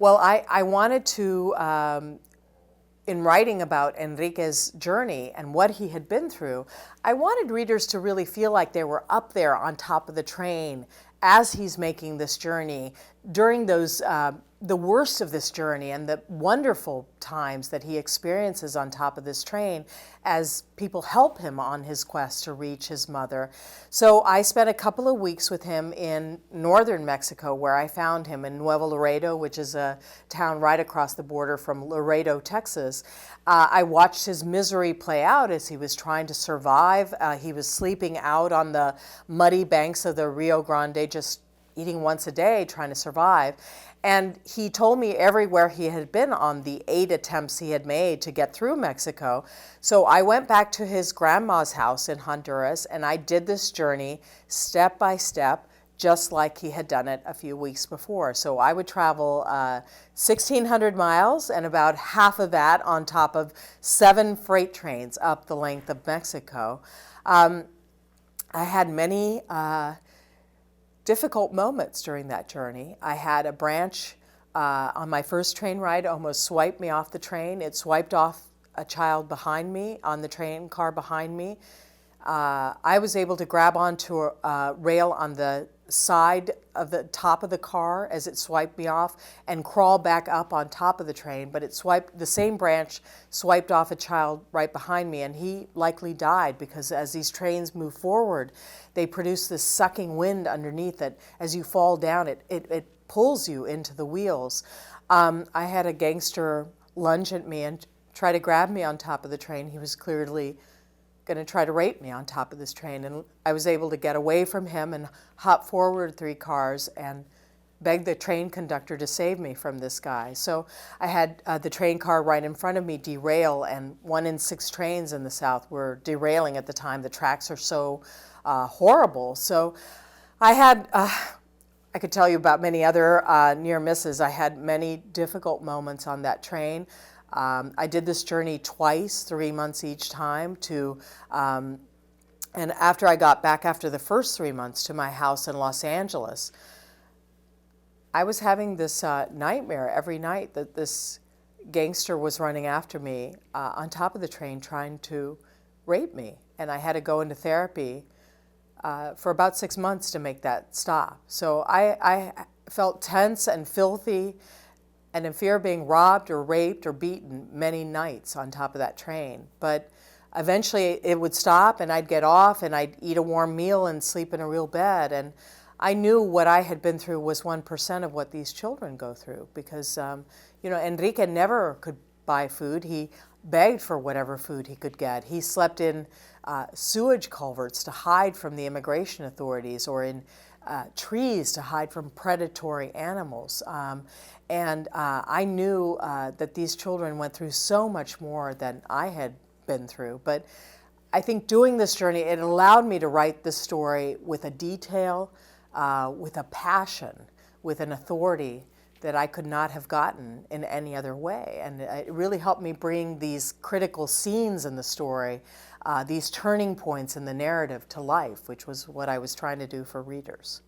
Well, I wanted to, in writing about Enrique's journey and what he had been through, I wanted readers to really feel like they were up there on top of the train as he's making this journey during those the worst of this journey and the wonderful times that he experiences on top of this train as people help him on his quest to reach his mother. So I spent a couple of weeks with him in northern Mexico, where I found him in Nuevo Laredo, which is a town right across the border from Laredo, Texas. I watched his misery play out as he was trying to survive. He was sleeping out on the muddy banks of the Rio Grande, just eating once a day, trying to survive. And he told me everywhere he had been on the 8 attempts he had made to get through Mexico. So I went back to his grandma's house in Honduras, and I did this journey step by step, just like he had done it a few weeks before. So I would travel 1,600 miles, and about half of that on top of 7 freight trains up the length of Mexico. I had many difficult moments during that journey. I had a branch on my first train ride almost swiped me off the train. It swiped off a child behind me on the train car behind me. I was able to grab onto a rail on the side of the top of the car as it swiped me off and crawl back up on top of the train, but the same branch swiped off a child right behind me, and he likely died because as these trains move forward, they produce this sucking wind underneath that as you fall down, it pulls you into the wheels. I had a gangster lunge at me and try to grab me on top of the train. He was clearly going to try to rape me on top of this train, and I was able to get away from him and hop forward 3 cars and beg the train conductor to save me from this guy. So I had the train car right in front of me derail, and 1 in 6 trains in the South were derailing at the time. The tracks are so horrible. So I had, I could tell you about many other near misses. I had many difficult moments on that train. I did this journey twice, 3 months each time and after I got back after the first 3 months to my house in Los Angeles, I was having this nightmare every night that this gangster was running after me on top of the train trying to rape me. And I had to go into therapy for about 6 months to make that stop. So I felt tense and filthy and in fear of being robbed or raped or beaten many nights on top of that train. But eventually it would stop and I'd get off and I'd eat a warm meal and sleep in a real bed. And I knew what I had been through was 1% of what these children go through because, Enrique never could buy food. He begged for whatever food he could get. He slept in sewage culverts to hide from the immigration authorities or in trees to hide from predatory animals. I knew that these children went through so much more than I had been through. But I think doing this journey, it allowed me to write this story with a detail, with a passion, with an authority that I could not have gotten in any other way. And it really helped me bring these critical scenes in the story, these turning points in the narrative to life, which was what I was trying to do for readers.